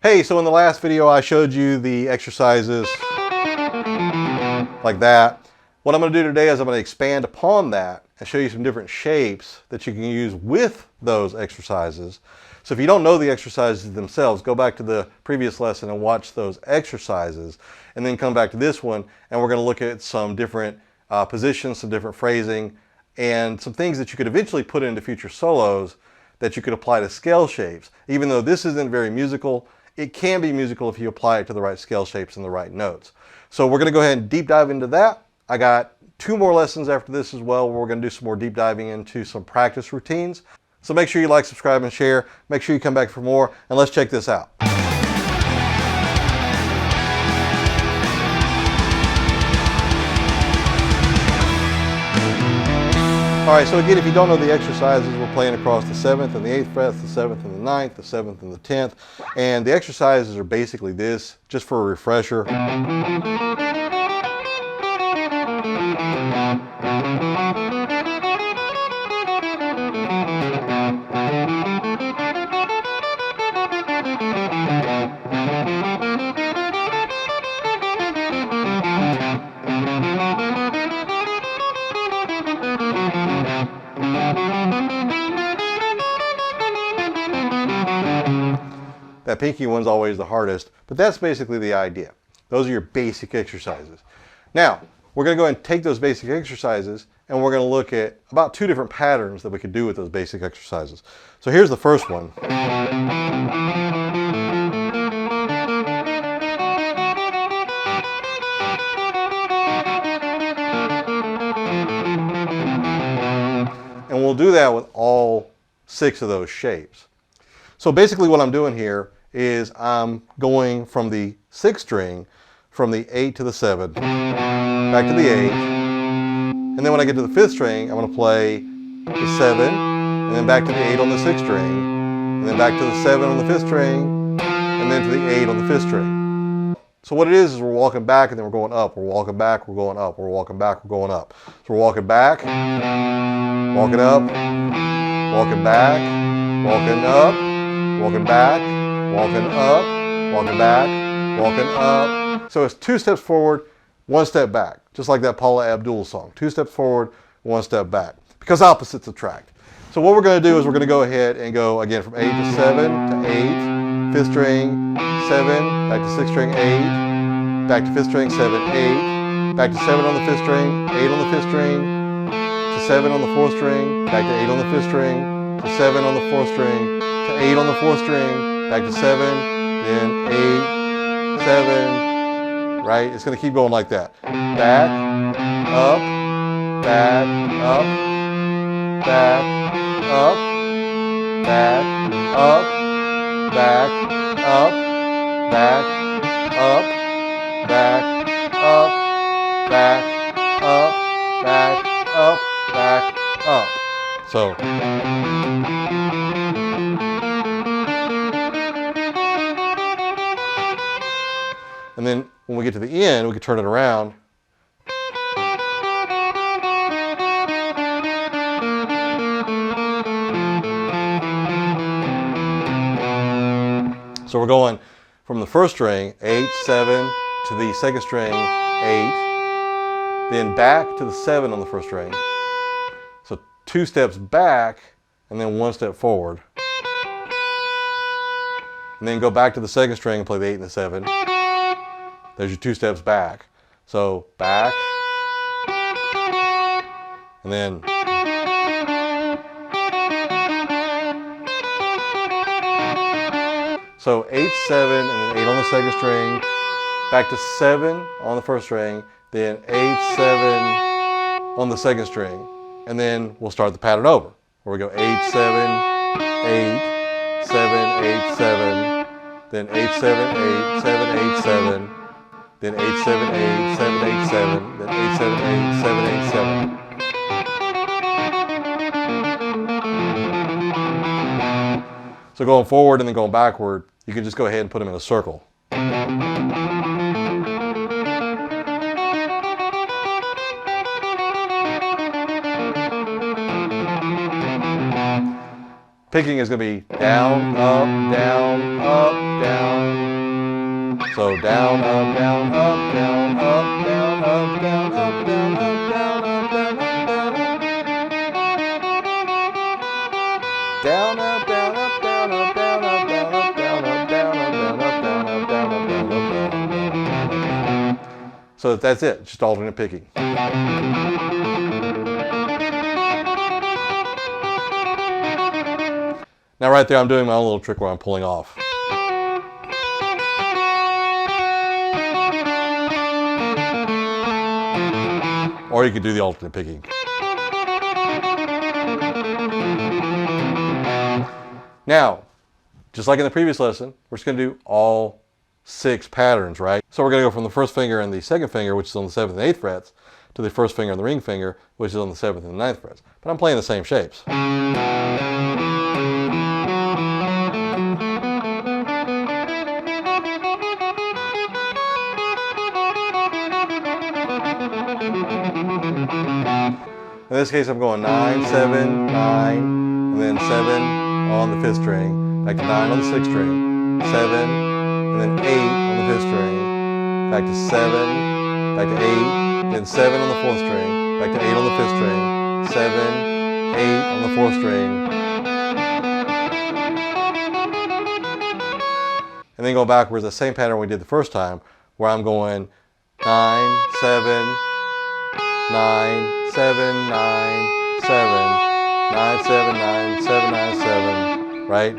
Hey, so in the last video I showed you the exercises like that. What I'm going to do today is I'm going to expand upon that and show you some different shapes that you can use with those exercises. So if you don't know the exercises themselves, go back to the previous lesson and watch those exercises, and then come back to this one, and we're going to look at some different positions, some different phrasing, and some things that you could eventually put into future solos that you could apply to scale shapes. Even though this isn't very musical, it can be musical if you apply it to the right scale shapes and the right notes. So we're going to go ahead and deep dive into that. I got 2 more lessons after this as well, where we're going to do some more deep diving into some practice routines. So make sure you like, subscribe, and share. Make sure you come back for more, and let's check this out. All right, so again, if you don't know the exercises, we're playing across the 7th and the 8th frets, the 7th and the 9th, the 7th and the 10th. And the exercises are basically this, just for a refresher. That pinky one's always the hardest, but that's basically the idea. Those are your basic exercises. Now, we're going to go ahead and take those basic exercises, and we're going to look at about 2 different patterns that we could do with those basic exercises. So here's the first one. And we'll do that with all 6 of those shapes. So basically what I'm doing here is I'm going from the 6th string, from the 8 to the 7, back to the 8, and then when I get to the 5th string, I'm going to play the 7, and then back to the 8 on the 6th string, and then back to the 7 on the 5th string, and then to the 8 on the 5th string. So what it is we're walking back and then we're going up, we're walking back, we're going up, we're walking back, we're going up. So we're walking back, walking up, walking back, walking up, walking back, walking up, walking back, walking up. So it's 2 steps forward, 1 step back. Just like that Paula Abdul song. 2 steps forward, 1 step back. Because opposites attract. So what we're going to do is we're going to go ahead and go again from 8 to 7 to 8, 5th string, 7, back to 6th string, 8, back to 5th string, 7, 8, back to 7 on the 5th string, 8 on the 5th string, to 7 on the 4th string, back to 8 on the 5th string, to 7 on the 4th string, to 8 on the 4th string, back to 7, then 8, 7, right? It's going to keep going like that. Back, up, back, up, back, up, back, up, back, up, back, up, back, up, back, up, back, up, back, up. So. And then when we get to the end, we can turn it around. So we're going from the 1st string, 8, 7, to the 2nd string, 8, then back to the 7 on the 1st string. So 2 steps back, and then 1 step forward. And then go back to the 2nd string and play the 8 and the 7. There's your 2 steps back. So back, and then so 8, 7, and then 8 on the 2nd string, back to 7 on the 1st string, then 8, 7 on the 2nd string, and then we'll start the pattern over, where we go 8, 7, 8, 7, 8, 7, then 8, 7, 8, 7, 8, 7. Then 8, 7, 8, 7, 8, 7, then 8, 7, 8, 7, 8, 7. So going forward and then going backward, you can just go ahead and put them in a circle. Picking is going to be down, up, down, up, down, So down, up, down, up, down, up, down, up, down, up, down, up, down, up, down, up, down, up. Down, up, down, up, down, up, down, up, down, up, down, up, down, up, down, up, down, up, down, up, down, up, down. So that's it, just alternate picking. Now right there I'm doing my own little trick where I'm pulling off. Or you could do the alternate picking. Now, just like in the previous lesson, we're just going to do all 6 patterns, right? So we're going to go from the first finger and the second finger, which is on the 7th and 8th frets, to the first finger and the ring finger, which is on the 7th and the 9th frets. But I'm playing the same shapes. In this case, I'm going 9, 7, 9, and then 7 on the 5th string, back to 9 on the 6th string, 7, and then 8 on the 5th string, back to 7, back to 8, then 7 on the 4th string, back to 8 on the 5th string, 7, 8 on the 4th string, and then go backwards, the same pattern we did the first time, where I'm going 9, 7, 9, 7, 9, 7, 9, 7, 9, 7, 9, 7, right?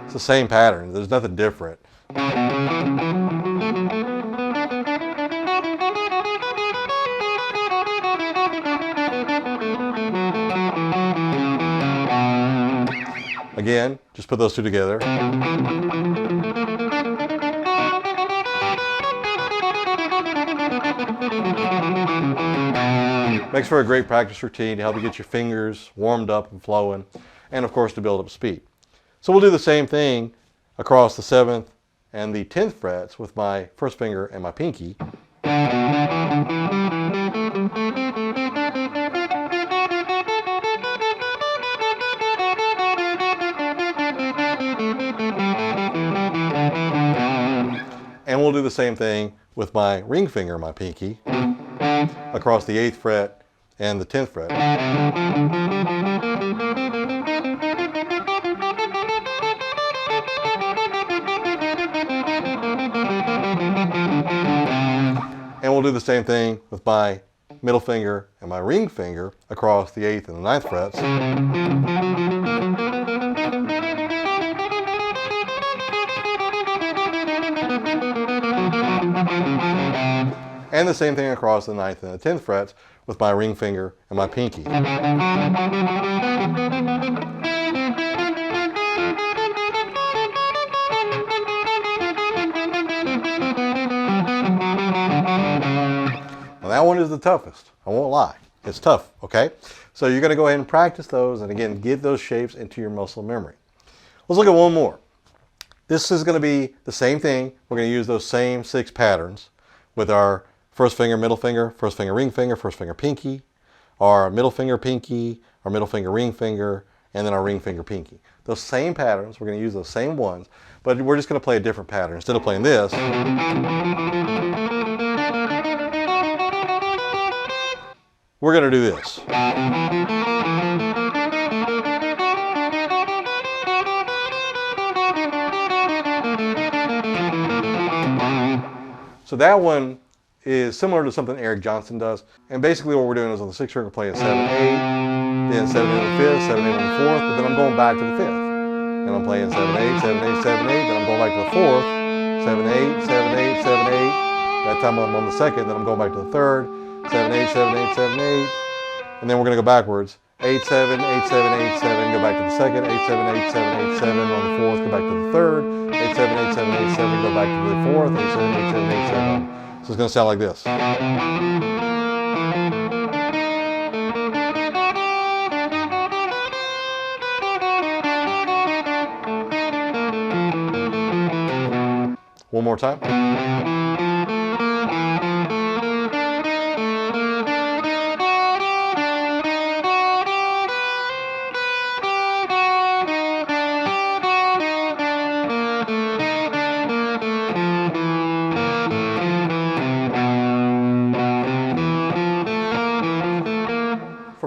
It's the same pattern. There's nothing different. Again, just put those two together. Makes for a great practice routine to help you get your fingers warmed up and flowing, and of course to build up speed. So we'll do the same thing across the 7th and the 10th frets with my first finger and my pinky. And we'll do the same thing with my ring finger, my pinky, across the 8th fret and the 10th fret. And we'll do the same thing with my middle finger and my ring finger across the 8th and the 9th frets. And the same thing across the 9th and the 10th frets with my ring finger and my pinky. Now that one is the toughest, I won't lie. It's tough, okay? So you're going to go ahead and practice those and again get those shapes into your muscle memory. Let's look at one more. This is going to be the same thing. We're going to use those same 6 patterns with our first finger, ring finger, first finger, pinky, our middle finger, pinky, our middle finger, ring finger, and then our ring finger, pinky. Those same patterns, we're going to use those same ones, but we're just going to play a different pattern. Instead of playing this, we're going to do this. So that one is similar to something Eric Johnson does. And basically what we're doing is on the 6th string, we're playing 7, 8, then 7, 8 on the 5th, 7, 8 on the 4th, but then I'm going back to the 5th. And I'm playing 7, 8, 7, 8, 7, 8, then I'm going back to the 4th, 7, 8, 7, 8, 7, 8. That time I'm on the 2nd, then I'm going back to the 3rd, 7, 8, 7, 8, 7, 8. And then we're going to go backwards. 8, 7, 8, 7, 8, 7, go back to the 2nd, 8, 7, 8, 7, 8, 7 on the 4th, go back to the 3rd, 8, 7, 8, 7, 8, 7, go back to the 4th, 8, 7, 8, 7, 8, 7. So it's going to sound like this. One more time.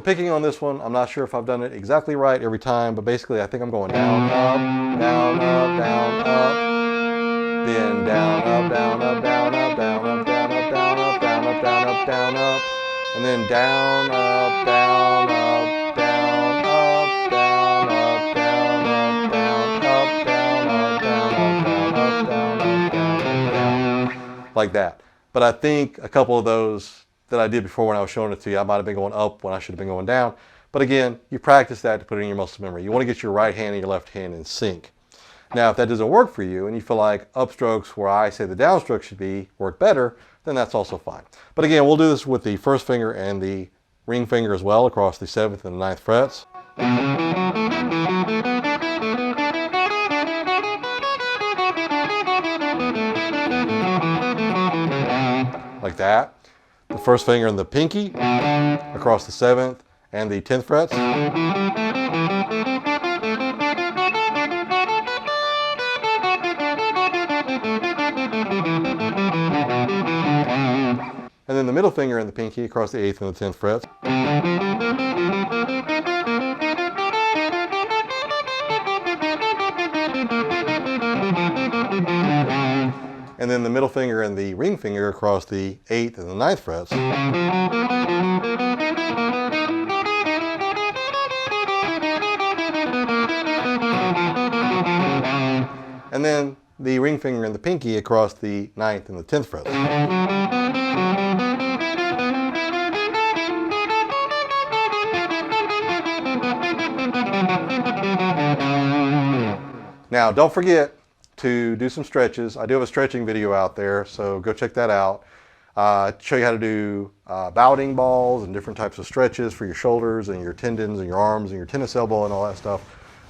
picking on this one, I'm not sure if I've done it exactly right every time, but basically I think I'm going down, up, down, up, down, up, then down, up, down, up, down, up, down, up, down, up, down, up, down, up, down, up, down, up, and then down, up, down, up, down, up, down, up, down, up, down, up, down, up, down, up, down, up, down, up, down, down, like that. But I think a couple of those that I did before when I was showing it to you, I might have been going up when I should have been going down. But again, you practice that to put it in your muscle memory. You want to get your right hand and your left hand in sync. Now, if that doesn't work for you and you feel like upstrokes where I say the downstroke should be work better, then that's also fine. But again, we'll do this with the first finger and the ring finger as well across the 7th and the 9th frets. Like that. The first finger and the pinky across the 7th and the 10th frets. And then the middle finger and the pinky across the 8th and the 10th frets. And then the middle finger and the ring finger across the 8th and the 9th frets. And then the ring finger and the pinky across the 9th and the 10th frets. Now, don't forget to do some stretches. I do have a stretching video out there, so go check that out. Show you how to do bowding balls and different types of stretches for your shoulders and your tendons and your arms and your tennis elbow and all that stuff.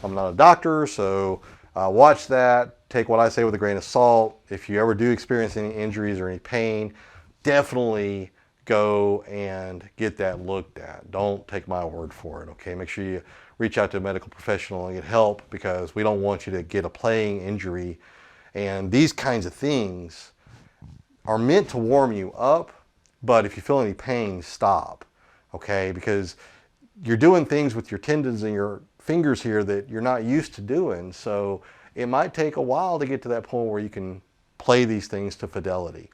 I'm not a doctor, so watch that. Take what I say with a grain of salt. If you ever do experience any injuries or any pain, definitely go and get that looked at. Don't take my word for it, okay? Make sure you reach out to a medical professional and get help, because we don't want you to get a playing injury. And these kinds of things are meant to warm you up, but if you feel any pain, stop, okay? Because you're doing things with your tendons and your fingers here that you're not used to doing, so it might take a while to get to that point where you can play these things to fidelity.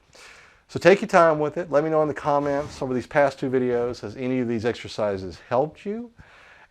So take your time with it. Let me know in the comments over these past 2 videos, has any of these exercises helped you?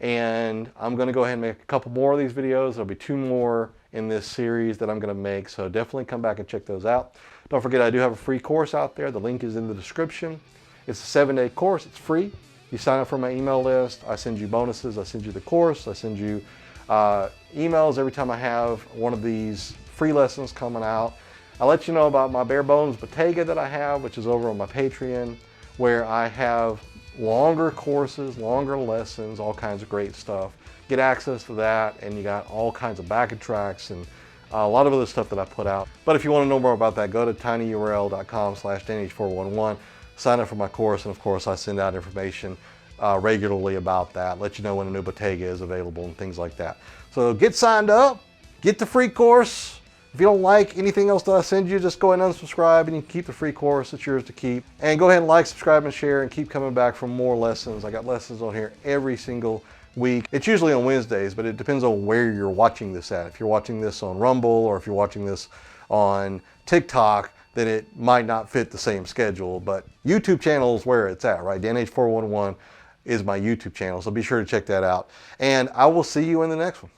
And I'm going to go ahead and make a couple more of these videos. There'll be 2 more in this series that I'm going to make, so definitely come back and check those out. Don't forget, I do have a free course out there. The link is in the description. It's a 7-day course. It's free. You sign up for my email list. I send you bonuses. I send you the course. I send you emails every time I have one of these free lessons coming out. I'll let you know about my bare bones Bottega that I have, which is over on my Patreon, where I have longer courses, longer lessons, all kinds of great stuff. Get access to that, and you got all kinds of backing tracks and a lot of other stuff that I put out. But if you want to know more about that, go to tinyurl.com/danH411, sign up for my course, and of course I send out information regularly about that, let you know when a new Bottega is available and things like that. So get signed up, get the free course. If you don't like anything else that I send you, just go ahead and unsubscribe, and you can keep the free course. It's yours to keep. And go ahead and like, subscribe, and share, and keep coming back for more lessons. I got lessons on here every single week. It's usually on Wednesdays, but it depends on where you're watching this at. If you're watching this on Rumble, or if you're watching this on TikTok, then it might not fit the same schedule. But YouTube channel is where it's at, right? danH411 is my YouTube channel, so be sure to check that out. And I will see you in the next one.